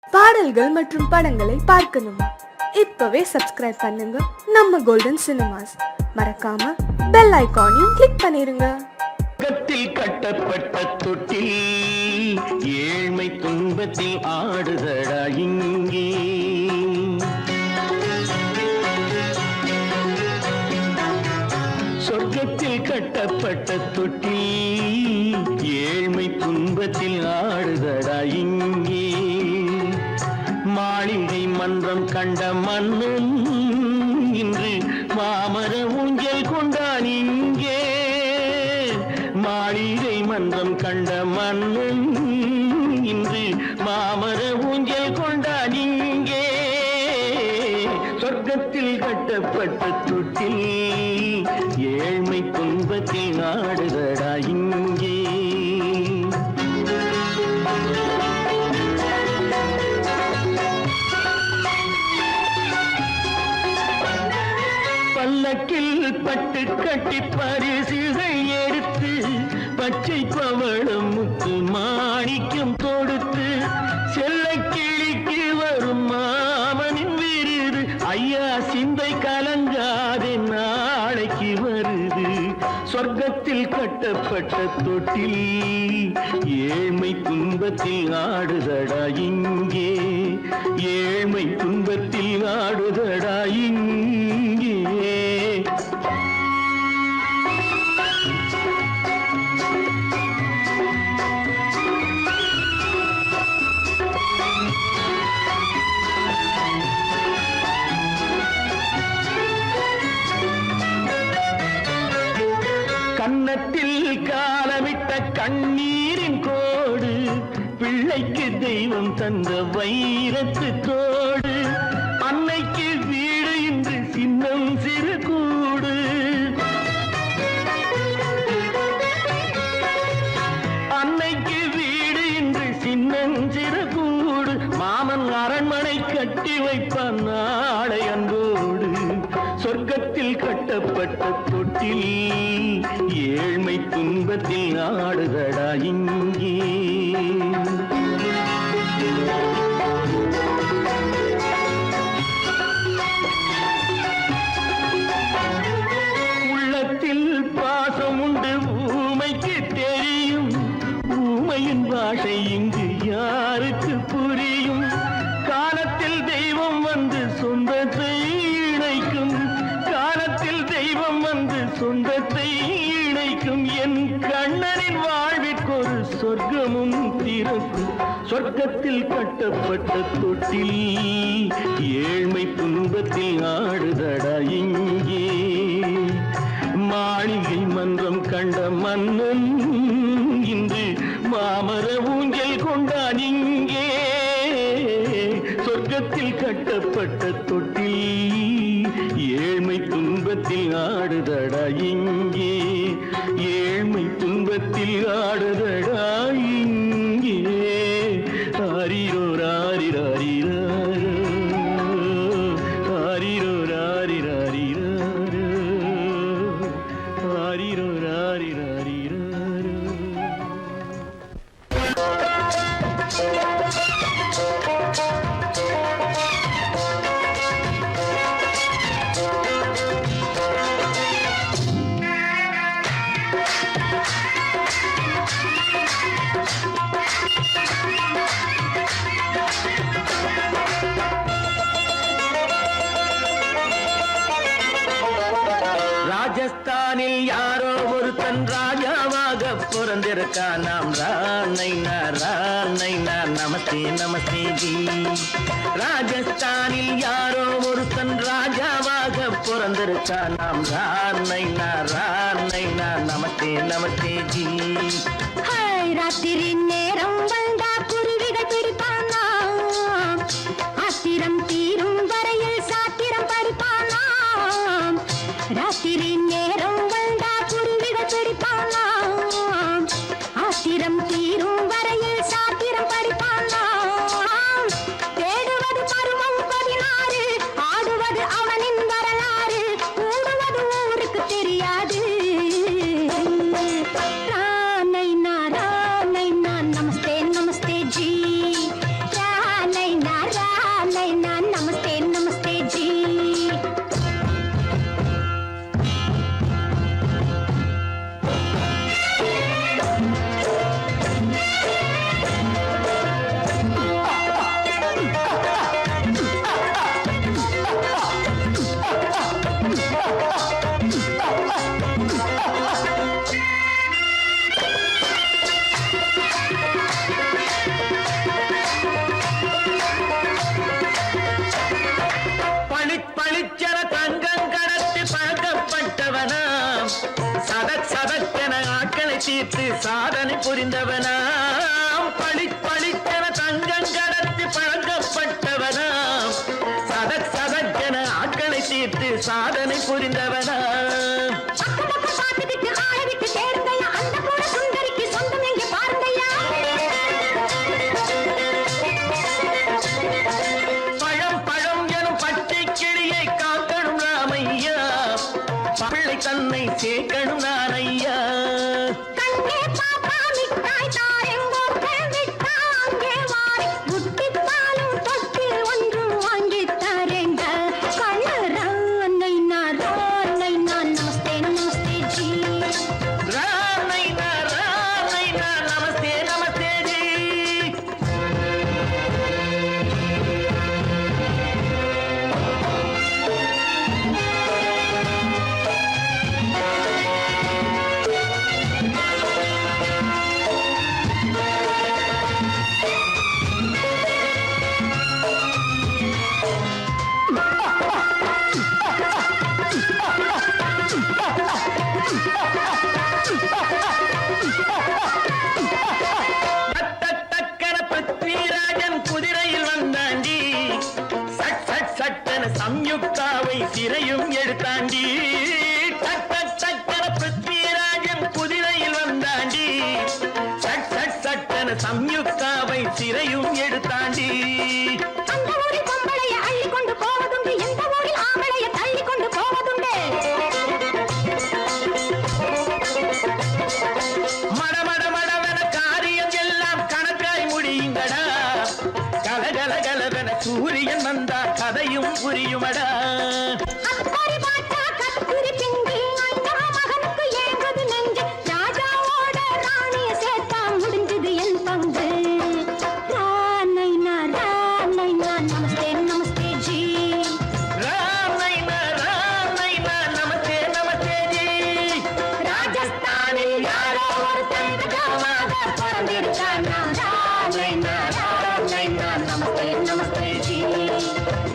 பாடல்கள் மற்றும் படங்களை பார்க்கணுமா? இப்பவே சப்ஸ்கிரைப் பண்ணுங்க நம்ம கோல்டன் சினிமாஸ். மறக்காம பெல் ஐகானையும் கிளிக் பண்ணிருங்க. கத்தில் கட்டப்பட்ட தொட்டில் ஏழ்மை துன்பத்தில் ஆடுதடா இங்கே. சொர்க்கத்தில் கட்டப்பட்ட தொட்டில் ஏழ்மை துன்பத்தில் ஆடுதடா இங்கே. மாளிகை மன்றம் கண்ட மன்னன் இன்று மாமர ஊஞ்சல் கொண்டான் இங்கே. மாளிகை மன்றம் கண்ட மன்னன் இன்று மாமர ஊஞ்சல் கொண்டான் இங்கே. சொர்க்கத்தில் கட்டப்பட்ட தொட்டில் ஏழ்மை துன்பத்தில் ஆடுதடா இங்கே. பல்லக்கில் பட்டு கட்டி பரிசுகள் எடுத்து பச்சை பவளம் முத்து மாணிக்கம் கொடுத்து செல்ல கிளிக்கு வரும் மாமனின் விருது. ஐயா சிந்தை கலங்காதே நாளைக்கு வருது. சொர்க்கத்தில் கட்டப்பட்ட தொட்டில் ஏழ்மை துன்பத்தில் ஆடுதடா இங்கே. ஏழ்மை துன்பத்தில் ஆடுதடா இங்கே. கன்னத்தில் காலமிட்ட கண்ணீரின் கோடு பிள்ளைக்கு தெய்வம் தந்த வைரத்து தோடு. அன்னைக்கு வீடு இன்று சின்னம் சிறு கூடு. அன்னைக்கு வீடு இன்று சின்னம் சிறு கூடு. மாமன் அரண்மனை கட்டி வைப்பான் நாளை அன்போடு. சொர்க்கத்தில் கட்டப்பட்ட தொட்டில் ஏழ்மை துன்பத்தில் ஆடுதடா இங்கே. உள்ளத்தில் பாசம் உண்டு ஊமைக்கு தெரியும். ஊமையின் பாஷை இங்கு யாருக்கு புரியும்? காலத்தில் தெய்வம் வந்து சொந்தத்தை இணைக்கும். காலத்தில் தெய்வம் வந்து சொந்தத்தை இணைக்கும். என் கண்ணனின் வாழ்விற்கொரு சொர்க்கமும் திறக்கும். சொர்க்கத்தில் கட்டப்பட்ட தொட்டில் ஏழ்மை துன்பத்தில் ஆடுதடா இங்கே. மாளிகை மன்றம் கண்ட மன்னன் இன்று மாமர ஊஞ்சல் கொண்டான் இங்கே. சொர்க்கத்தில் கட்டப்பட்ட தொட்டில் ஏழ்மை துன்பத்தில் ஆடுதடா இங்கே. ஏழ்மை துன்பத்தில் ஆடுதடா இங்கே. ஆரிரோ ராரிராரிராரோ, ஆரிரோ ராரிராரிராரோ, ஆரிரோ ராரிராரிராரோ. ராஜஸ்தானில் யாரோ ஒருத்தன் ராஜாவாக பிறந்திருக்கான். நாம் ராணைனா ராணைனா நமஸ்தே நமஸ்தே ஜி. ராஜஸ்தானில் யாரோ ஒருத்தன் ராஜாவாக பிறந்திருக்கான். நாம் ராணைனா ராணைனா நமஸ்தே நமஸ்தே ஜி. ராத்திரி நேரம் வந்தா குருவிகள் பிடிப்பானா? ஆத்திரம் தீரும் வரையில் சாத்திரம் படிப்பானா? ராத்திரி நேரம் வந்தா குருவிகள் பிடிப்பானா? ஆத்திரம் தீரும் வரையில் சாத்திரம் படிப்பானா? தேடுவது பருவம் 16, ஆடுவது அவனின் வரலாறு, கூடுவது ஊருக்கு தெரியாது. ராணைனா ராணைனா நமஸ்தே சம்யுக்தாவை சிறையும் எடுத்தாண்டி. டக் டக் டக்கன பிருத்விராஜன் குதிரையில் வந்தாண்டி. சட் சட் சட்டன சம்யுக்தாவை சிறையும் எடுத்தாண்டி. அந்த ஊரில் பொம்பளைய அள்ளி கொண்டு போவதுண்டு, இந்த ஊரில் ஆம்பளைய தள்ளி கொண்டு போவதுண்டு. மட மட மடவென காரியம் எல்லாம் கணக்காய் முடியுங்கடா. கலகல கலவென சூரியன் வந்தா கதையும் புரியுமடா. அக்கறை பார்த்தா கத்திரி பிஞ்சு, ஐயா மகனுக்கு ஏங்குது நெஞ்சு. ராஜாவோட ராணிய சேர்த்தா முடிஞ்சது என் பங்கு. ராமைனா ராமைனா நமஸ்தே நமஸ்தே ஜி. ராம் நைனா நமஸ்தே நமஸ்தே ஜி. ராஜஸ்தானில் யாரோ ஒருத்தன் ராஜாவாக பிறந்திருக்கானா. ராமைனா நமஸ்தே நமஸ்தே ஜி.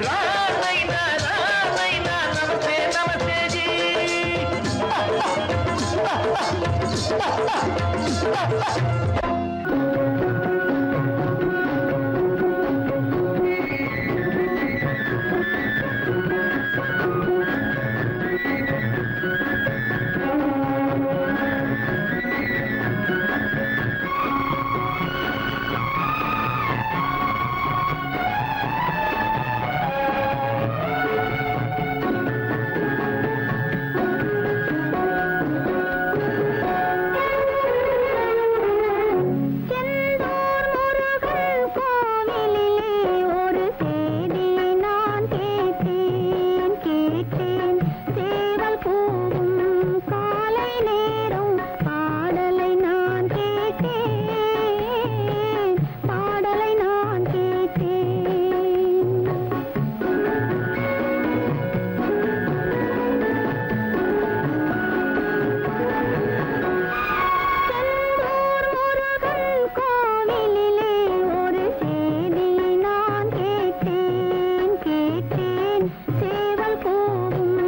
ராம் நைனா நமஸ்தே நமஸ்தே ஜி. செந்தூர் முருகன் கோவிலிலே ஒரு செய்தி நான் கேட்டேன். சேவல் கூவும் காலை நேரம் பாடலை நான் கேட்டேன். செந்தூர் முருகன் கோவிலிலே ஒரு செய்தி நான் கேட்டேன். சேவல் கூவும்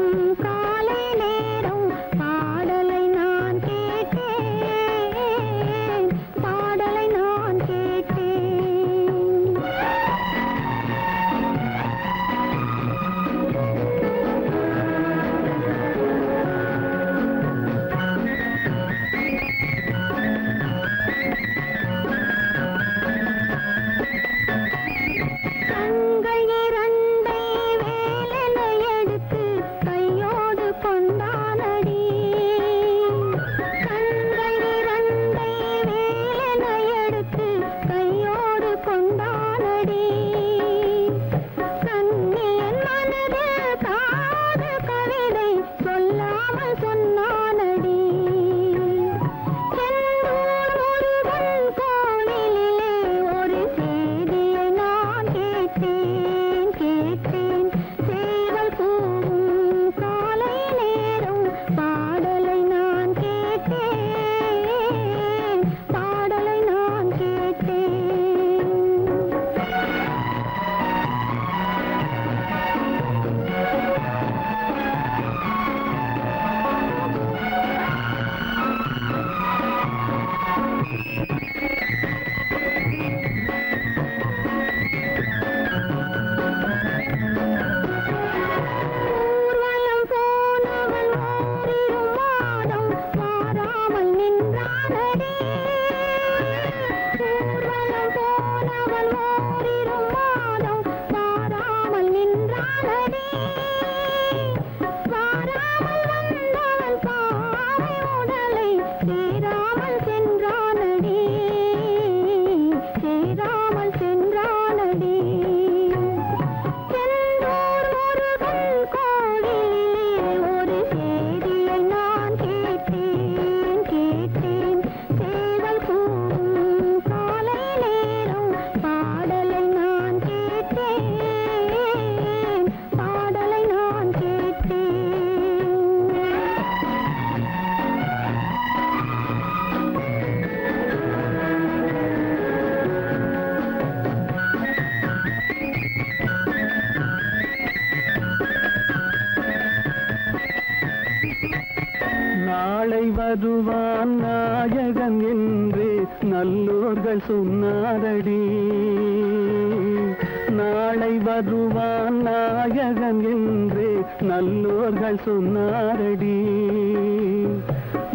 காலை நேரம் பாடலை நான் கேட்டேன். கண்கள் இரண்டை வேலென எடுத்து கையோடு கொண்டானடி. கண்கள் இரண்டை வேலென எடுத்து கையோடு கொண்டானடி. கண்ணியன் மனதில் காதல் கவிதை சொல்லாமல் சொன்னானடி. செந்தூர் முருகன் கோவிலிலே ஒரு செய்தியை நான் கேட்டேன். சேவல் கூவும் காலை நேரம் பாடலை நான் கேட்டேன். ஊர்வலம் போனவன் ஓரிரு மாதம் மாறாமல் நின்றானடி. ஊர்வலம் போனவன் ஓரிரு மாதம் மாறாமல் நின்றானடி. வாராமல் வந்தவன் பாவை உடலை சேராமல் சென்றானடி. செந்தூர் முருகன் கோவிலிலே ஒரு செய்தியை நான் கேட்டேன். சேவல் கூவும் காலை நேரம் பாடலை நான் கேட்டேன். நாளை வருவான் நாயகன் என்று நல்லோர்கள் சொன்னாரடி. நாளை ஓலை வருவான் நாயகன் என்று நல்லோர்கள் சொன்னாரடி.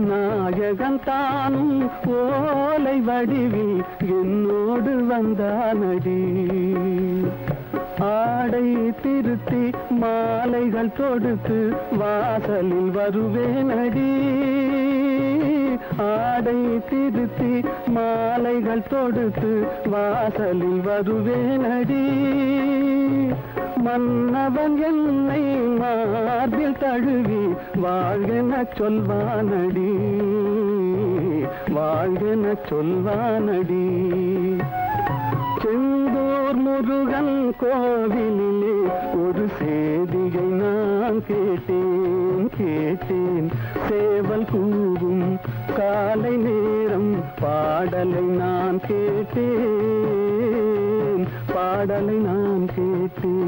நாயகன் தானும் ஓலை வடிவில் என்னோடு வந்தானடி. ஆடை திருத்தி மாலைகள் தொடுத்து வாசலில் வருவேனடி. ஆடை திருத்தி மாலைகள் தொடுத்து வாசலில் வருவேனடி. மன்னவன் என்னை மார்பில் தழுவி வாழ்கென சொல்வானடி. வாழ்கென சொல்வானடி. செந்தூர் முருகன் கோவிலிலே ஒரு சேதியை நான் கேட்டேன். சேவல் கூவும் காலை நேரம் பாடலை நான் கேட்டேன். பாடலை நான் கேட்டேன்.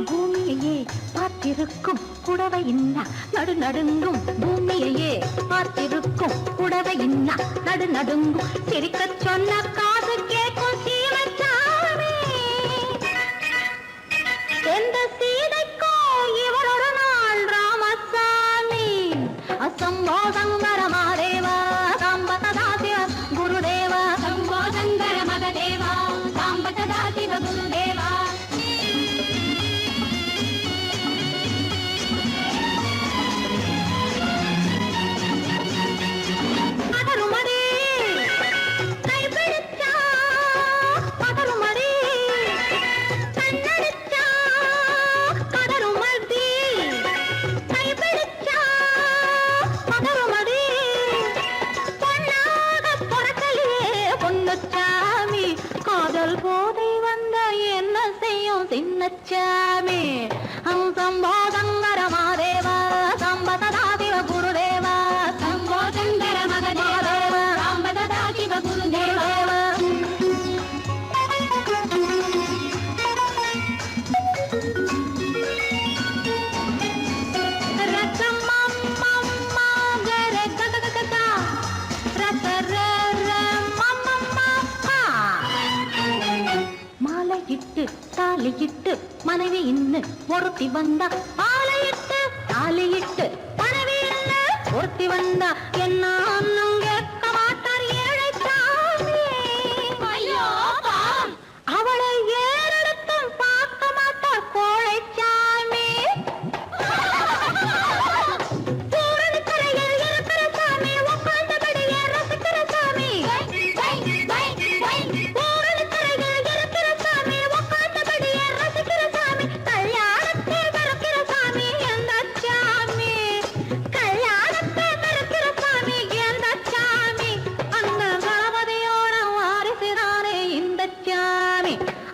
பூமியையே பார்த்திருக்கும் புடவை இன்னா நடு நடுங்கும். பூமியையே பார்த்திருக்கும் புடவை இன்னா நடு நடுங்கும். சிரிக்கச் சொன்ன காது கேட்கும் சீமச்சாமி. எந்த சீதைக்கோ இவளோட நாள் ராமசாமி. அசம்போ சங்கர மகதேவா சாம்பதா சிவ குருதேவா. சம்போ சங்கர மகதேவா சாம்பதா சிவ குருதேவா. சின்னச்சாமி சம்போ சங்கர மகதேவா சாம்பதா சிவ குருதேவா. சம்போ சங்கர மகதேவா சாம்பதா சிவ குருதேவா. மாலையிட்டு தாலியிட்டு மனைவி இன்னு ஒருத்தி வந்தா. மாலையிட்டு தாலியிட்டு மனைவி இன்னு ஒருத்தி வந்தா. என்ன அண்ணன் கேட்க மாட்டார் ஏழை சாமி. ஐயோ அவளை ஏறெடுத்தும் பார்க்க மாட்டார் கோழை சாமி. பூரணிக்கரையில் இருக்கிற சாமி உட்கார்ந்தபடியே ரசிக்கிற சாமி.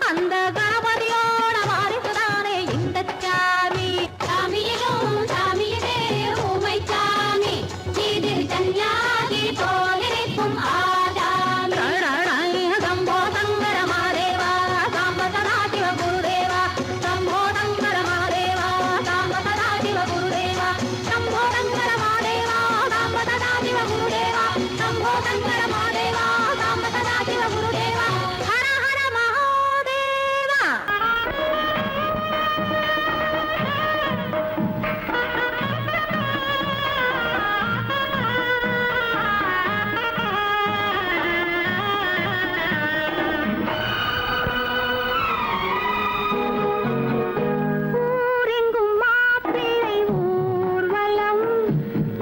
அந்த கணபதியோட வாரிசுதானே இந்த சாமி. சாமியிலும் சாமியதே ஊமை சாமி. சீதிர் சன்னியாசி போலிருக்கும் ஆசாமி. சம்போ சங்கர மகதேவா சாம்பதா சிவ குருதேவா. சம்போ சங்கர மகதேவா சாம்பதா சிவ குருதேவா. சம்போ சங்கர மகதேவா சாம்பதா சிவ குருதேவா. சங்கர மகாதேவா சாம்ப சதா சிவ குருதேவா ஹர ஹர மகாதேவா. ஊரெங்கும் மாப்பிள்ளை ஊர்வலம்,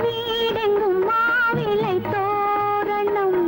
வீடெங்கும் மாவிலை தோரணம்,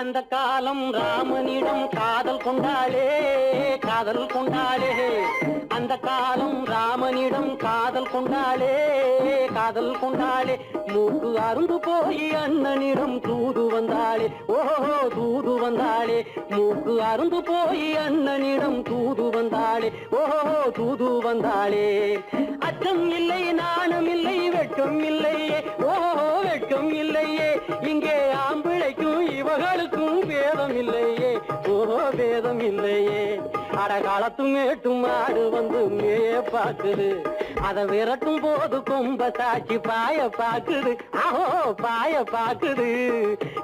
அந்த காலம் ராமனிடம் காதல் கொண்டாளே காதல் கொண்டாளே அந்த காலம் ராமனிடம் காதல் கொண்டாளே காதல் கொண்டாளே மூக்கு அருந்து போய் அண்ணனிடம் தூது வந்தாளே ஓஹோ தூது வந்தாளே மூக்கு அருந்து போய் அண்ணனிடம் தூது வந்தாளே ஓஹோ தூது வந்தாளே அச்சம் இல்லை நாணம் இல்லை வெட்கம் இல்லையே ஓஹோ வெட்கம் இல்லையே இங்கே ஆம்பிளைக்கும் இவர்களுக்கும் பேதம் இல்லையே ஓஹோ பேதம் இல்லையே அடகாலத்தும் மேட்டும் மாடு வந்து மேய பாக்குது அத விரட்டும் போது கொம்ப சாட்சி பாய பாக்குது ஆஹோ பாய பாக்குது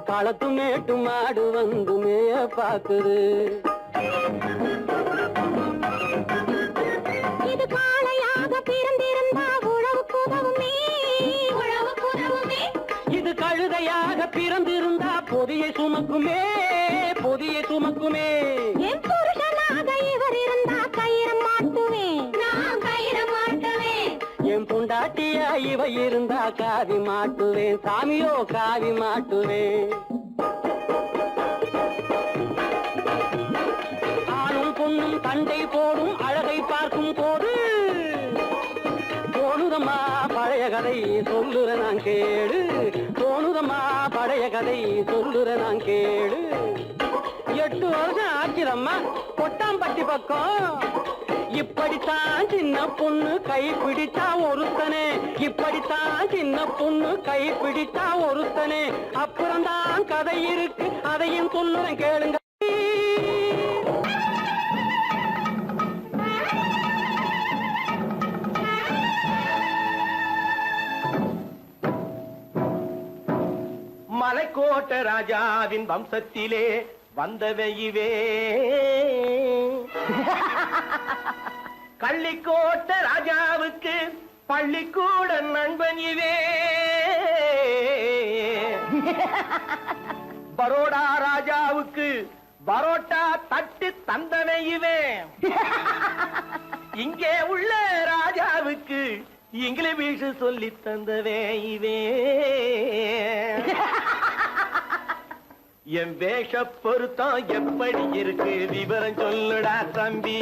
களத்து மேட்டு மாடு வந்து மேய பாக்குது இது காளையாக பிறந்திருந்தா உழவுக்கு உதவுமே உழவுக்கு உதவுமே இது கழுதையாக பிறந்திருந்தா பொதியை சுமக்குமே பொதியை சுமக்குமே என் புருஷனாக இவர் இருந்தா கயிறு மாட்டுவேன் நான் கயிறு மாட்டுவேன் என் பொண்டாட்டியா இவ இருந்தா காவி மாட்டுவேன் சாமியோ காவி மாட்டுவேன் ஆணும் பொண்ணும் சண்டை போடும் அழகை பார்க்கும் போது தோணுதம்மா பழைய கதை சொல்லுற நான் கேளு தோணுதம்மா பழைய கதை சொல்லுற நான் கேளு 8 வருஷம் ஆச்சுதம்மா கொட்டாம்பட்டி பக்கம் இப்படித்தான் சின்ன பொண்ணு கை பிடித்தா ஒருத்தனே இப்படித்தான் சின்ன பொண்ணு கை பிடித்தா ஒருத்தனே அப்புறம்தான் கதை இருக்கு அதையும் சொல்லுறேன் கேளுங்க மலைக்கோட்ட ராஜாவின் வம்சத்திலே வந்தவையுவே கள்ளிக்கோட்ட ராஜாவுக்கு பள்ளிக்கூட நண்பன் இவே பரோடா ராஜாவுக்கு பரோட்டா தட்டு தந்தனை இவே இங்கே உள்ள ராஜாவுக்கு இங்கிலீஷ் சொல்லி தந்தவே இவே என் வேஷ பொருத்தம் எப்படி இருக்கு விவரம் சொல்லுடா தம்பி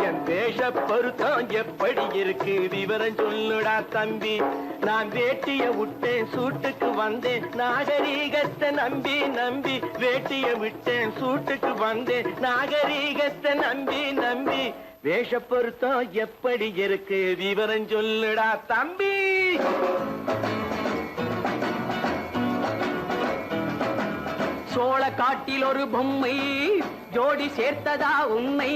என் வேஷ பொருத்தம் எப்படி இருக்கு விவரம் சொல்லுடா தம்பி நான் வேட்டிய விட்டேன் சூட்டுக்கு வந்தேன் நாகரீகத்தை நம்பி நம்பி வேட்டிய விட்டேன் சூட்டுக்கு வந்தேன் நாகரீகத்தை நம்பி நம்பி வேஷ பொருத்தம் எப்படி இருக்கு விவரம் சொல்லுடா தம்பி சோழ காட்டில் ஒரு பொம்மை ஜோடி சேர்த்ததா உண்மை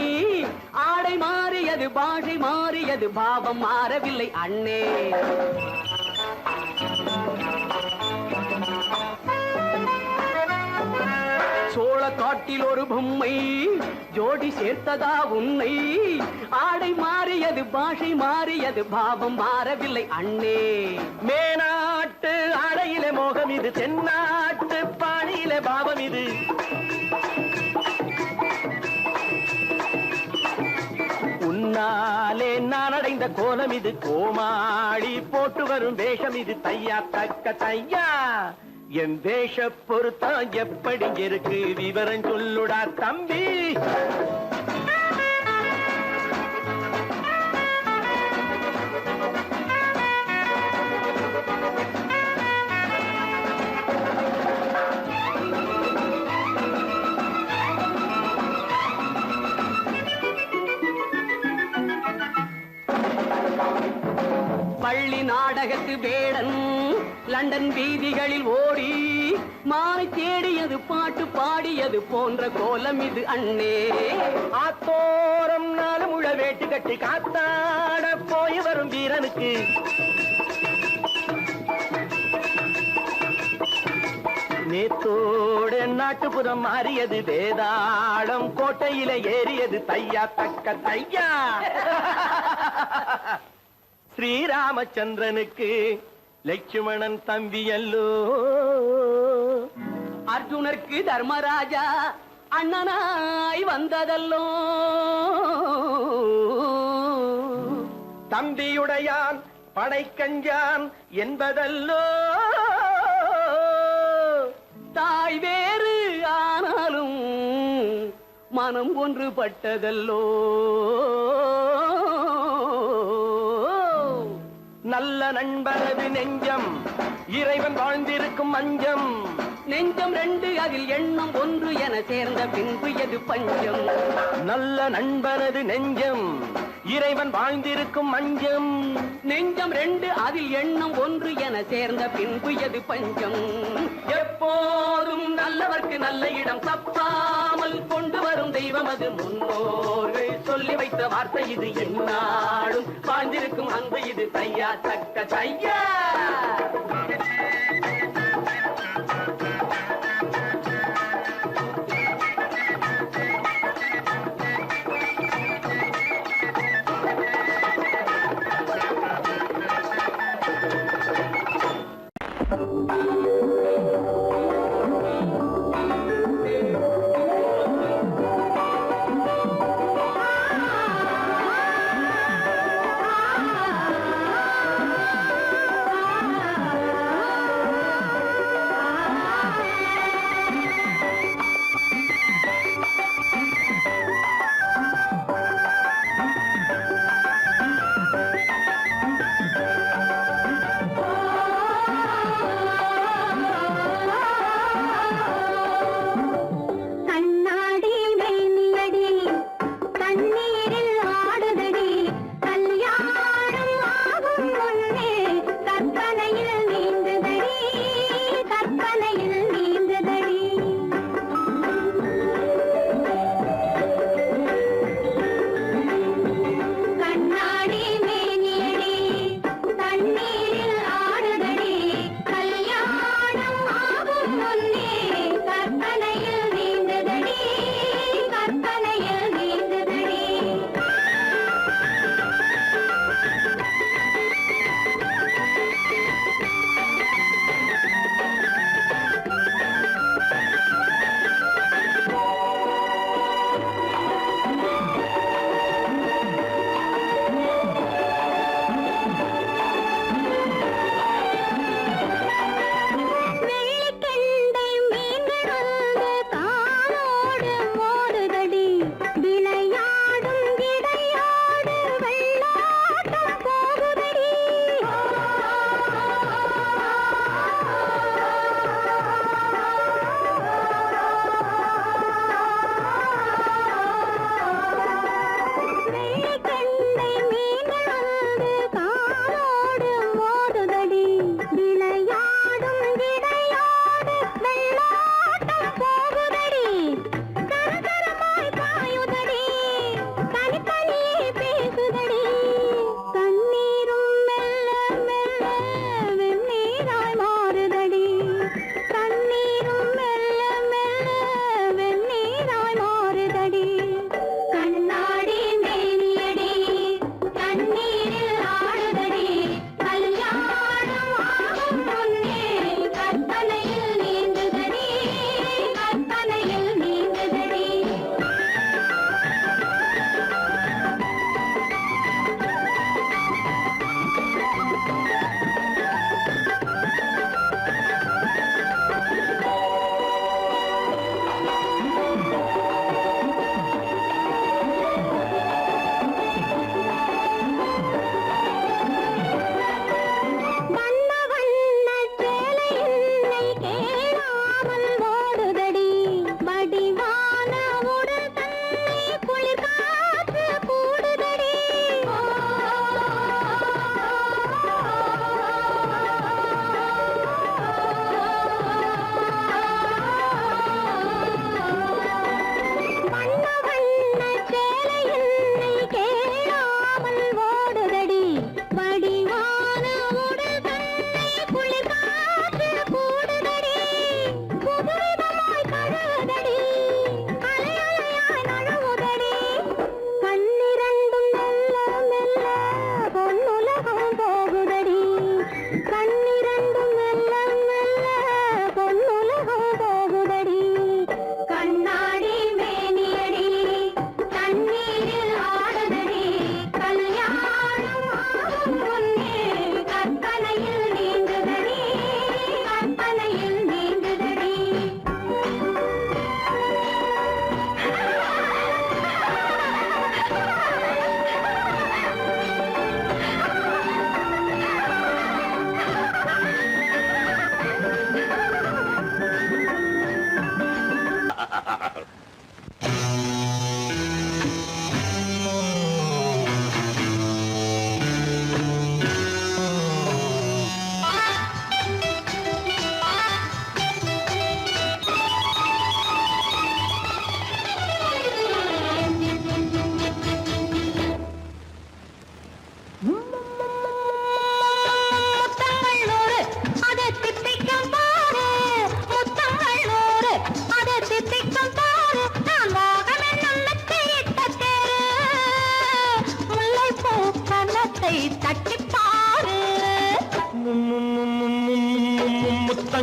ஆடை மாறியது பாஷை மாறியது பாவம் மாறவில்லை அண்ணே சோழ காட்டில் ஒரு பொம்மை ஜோடி சேர்த்ததா உன்னை ஆடை மாறியது பாஷை மாறியது பாவம் மாறவில்லை அண்ணே மேனாட்டு ஆடையில மோகம் இது தென்னாட்டு பாணியில பாவம் இது உன்னாலே நான் அடைந்த கோலம் இது கோமாளி போட்டு வரும் வேஷம் இது தையா தக்க தையா என் வேஷ பொருத்தம் எப்படி இருக்கு விவரம் சொல்லுடா தம்பி பள்ளி நாடகத்து வேடன் லண்டன் வீதிகளில் ஓடி மாலை தேடியது பாட்டு பாடியது போன்ற கோலம் இது அண்ணே ஆத்தோரம் நாலு முழ வேட்டு கட்டி காத்தாட போய் வரும் வீரனுக்கு நேத்தோடு நாட்டுப்புறம் மாறியது வேதாளம் கோட்டையில ஏறியது தையா தக்க தையா ஸ்ரீராமச்சந்திரனுக்கு லட்சுமணன் தம்பி அல்லோ அர்ஜுனருக்கு தர்மராஜா அண்ணனாய் வந்ததல்லோ தம்பியுடையான் படைக்கஞ்சான் என்பதல்லோ. தாய் வேறு ஆனாலும் மனம் ஒன்றுபட்டதல்லோ. நல்ல நண்பரது நெஞ்சம் இறைவன் வாழ்ந்திருக்கும் மஞ்சம். நெஞ்சம் ரெண்டு அதில் எண்ணம் ஒன்று என சேர்ந்த பின்பு எது பஞ்சம். நல்ல நண்பரது நெஞ்சம் இறைவன் வாழ்ந்திருக்கும் மஞ்சம். நெஞ்சம் ரெண்டு அதில் எண்ணம் ஒன்று என சேர்ந்த பின்பு எது பஞ்சம். எப்போதும் நல்லவர்க்கு நல்ல இடம் தப்பாமல் கொண்டு வரும் தெய்வம் அது முன்னோர்கள் சொல்லி வைத்த வார்த்தை இது. என்னாலும் வாழ்ந்திருக்கும் அன்பு இது. தையா தக்க தையா.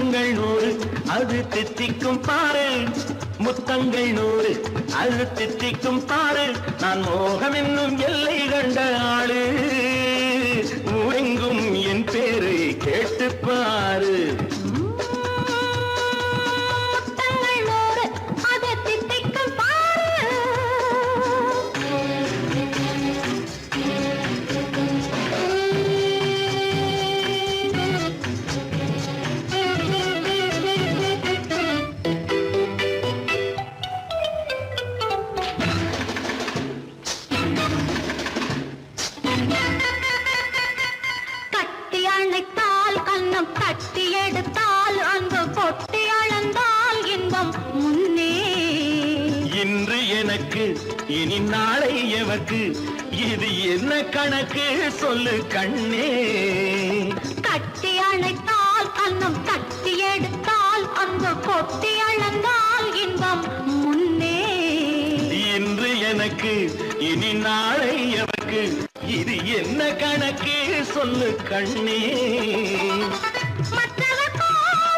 முத்தங்கள் 100 அது தித்திக்கும் பாரு முத்தங்கள் 100 அது தித்திக்கும் பாரு நான் மோகம் என்னும் எல்லை கண்ட ஆளு ஊரெங்கும் என் பேரை கேட்டு பாரு முத்தங்கள் 100 அது தித்திக்கும் பாரு கட்டி அணைத்தால் கண்ணம் தட்டி எடுத்தால் அன்பு கொட்டி அளந்தால் இன்பம் முன்னே இன்று எனக்கு இனி நாளை எவர்க்கு இது என்ன கணக்கு சொல்லு கண்ணே கட்டி அணைத்தால் கண்ணம் தட்டி எடுத்தால் அன்பு கொட்டி அளந்தால் இன்பம் முன்னே இன்று எனக்கு இனி நாளை எவர்க்கு இது என்ன கணக்கு சொல்லு கண்ணே மற்றவர்க்கோ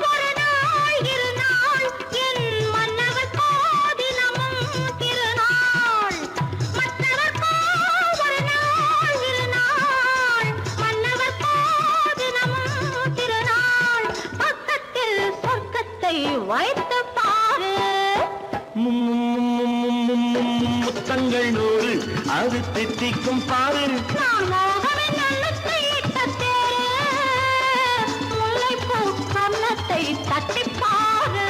ஒரு நாள் இரு நாள் என் மன்னவர்க்கோ தினமும் திருநாள் மற்றவர்க்கோ ஒரு நாள் இரு நாள் மன்னவர்க்கோ தினமும் திருநாள் பக்கத்தில் சொர்க்கத்தை வைத்து பாரு முத்தங்கள் 100 அது தித்திக்கும் பாரு நான் மோகமின் நல்லத்தை இட்ட தேரு முல்லைப்பூ கன்னத்தை தட்டிப் பாரு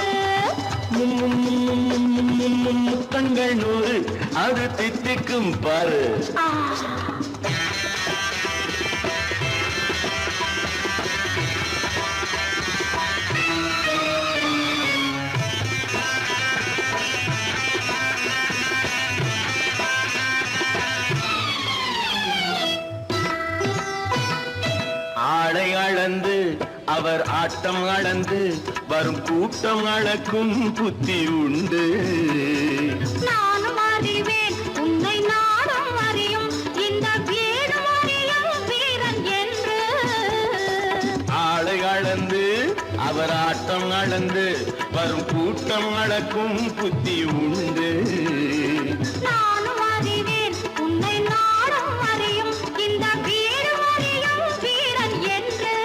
முத்தங்கள் 100 அது தித்திக்கும் பாரு ஆ ஆளை அளந்து அவர் ஆட்டம் அளந்து வரும் கூட்டம் அளக்கும் புத்தி உண்டு நானும் அறிவேன் உன்னை நானும் அறியும் இந்த வீடும் அறியும் வீரன் என்று ஆளை அளந்து அவர் ஆட்டம் அளந்து வரும் கூட்டம் அளக்கும் புத்தி உண்டு நானும் அறிவேன் உன்னை நானும் அறியும் இந்த வீடும் அறியும் வீரன் என்று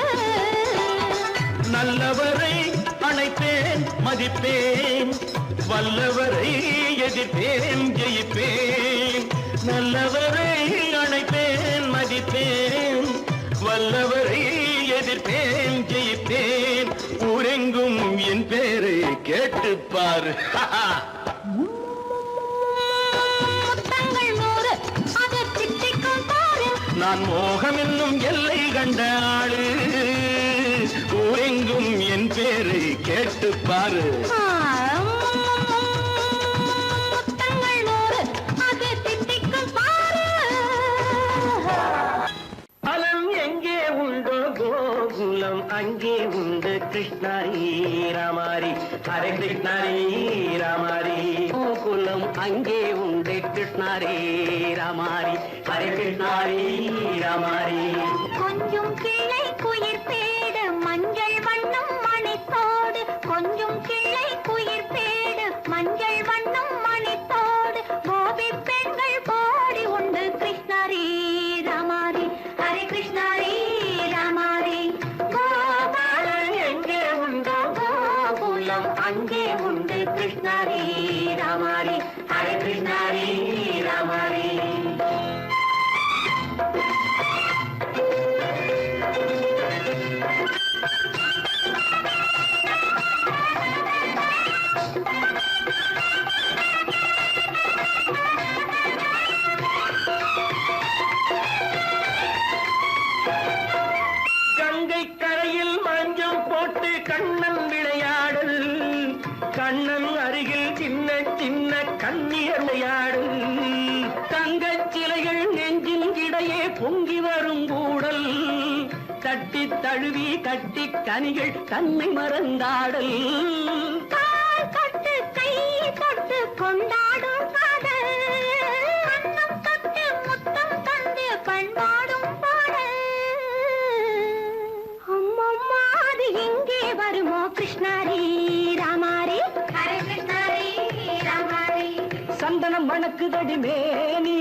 நல்லவரை அணைப்பேன் மதிப்பேன் வல்லவரை எதிர்ப்பேன் ஜெயிப்பேன் நல்லவரை அணைப்பேன் மதிப்பேன் வல்லவரை எதிர்ப்பேன் ஜெயிப்பேன் ஊரெங்கும் என் பேரை கேட்டுப்பார் முத்தங்கள் 100 அது தித்திக்கும் பாரு நான் மோகம் என்னும் எல்லை கண்ட ஆளு ஊரெங்கும் என் பேரை கேட்டுப்பாரு முத்தங்கள் 100 அது தித்திக்கும் பாரு பலம் எங்கே உண்டோ கோகுலம் அங்கே உண்டு கிருஷ்ணாரி ராமாரி ஹரே கிருஷ்ணாரி ராமாரி கோகுலம் அங்கே உண்டு கிருஷ்ணாரே ராமாரி ஹரே கிருஷ்ணாரி ராமாரி கொஞ்சம் கிளை குயிர் பேடு மஞ்சள் வண்ணம் மணித்தோடு கொஞ்சம் கிளை குயிர் பேடு மஞ்சள் வண்ணம் மணித்தோடு கோபி பெண்கள் கோடி உண்டு கிருஷ்ணாரி ராமாரி ஹரே கிருஷ்ணாரி ராமாரி கோபாலன் எங்கே உண்டோ கோகுலம் அங்கே உண்டு கிருஷ்ணாரி ராமாரி ஹரே கிருஷ்ணாரி ராமாரி கங்கை கரையில் மஞ்சம் போட்டு கண்ணன் விளையாடல் கண்ணன் அருகில் சின்ன சின்ன கண்ணியர் விளையாடல் தங்கச் சிலைகள் நெஞ்சின் இடையே பொங்கி வரும் கூடல் தட்டி தழுவி கட்டி கனிகள் தன்னை மறந்தாடல் கால் தொட்டு கை தொட்டு கொண்டாடும் காதல் கண்ணம் தொட்டு முத்தம் தந்து பண்பாடும் பாடல் அம்மம்மா அது எங்கே வருமோ சந்தனம் மணக்குதடி மேனி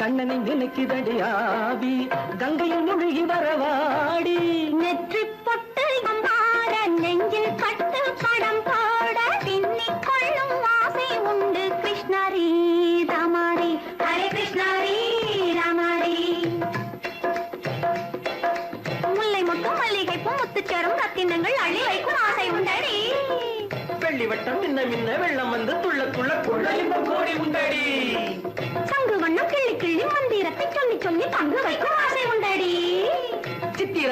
கண்ணனை நினைக்குதடி ஆவி கங்கையில் முழுகி வரவாடி நெற்றி பொட்டு அம்பார நெஞ்சில் கட்டு படம் போட பின்னிக் கொள்ளும் ஆசை உண்டு கிருஷ்ணாரி ராமாரி ஹரே கிருஷ்ணாரி ராமாரி முல்லை மொட்டும் மல்லிகை பூ முத்துச்சேரும் ரத்தினங்கள் அள்ளி வைக்கும் ஆசை உண்டடி வெள்ளி வட்டம் மின்ன மின்ன வெள்ளம் வந்து துள்ள துள்ள கொள்ள இன்பம் கோடி உண்டடி சங்கு வண்ணம் கிள்ளி கிள்ளி மந்திரத்தை சொல்லி சொல்லி பங்கு வைக்கும் ஆசை உண்டடி சித்திர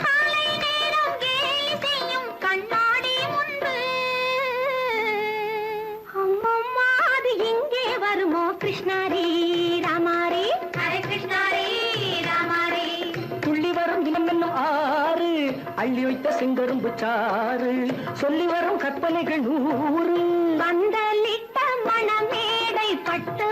காலை நேரம் கேலி செய்யும் கண்ணாடி உண்டு அம்மம்மா அது எங்கே வருமோ கிருஷ்ணாரி ராமாரி ஹரே கிருஷ்ணாரி ராமாரி துள்ளி வரும் தினம் என்னும் ஆறு அள்ளி வைத்த செங்கரும்பு சாறு சொல்லி வரும் கற்பனைகள் 100 வந்தலிட்ட மணமேடை பட்டு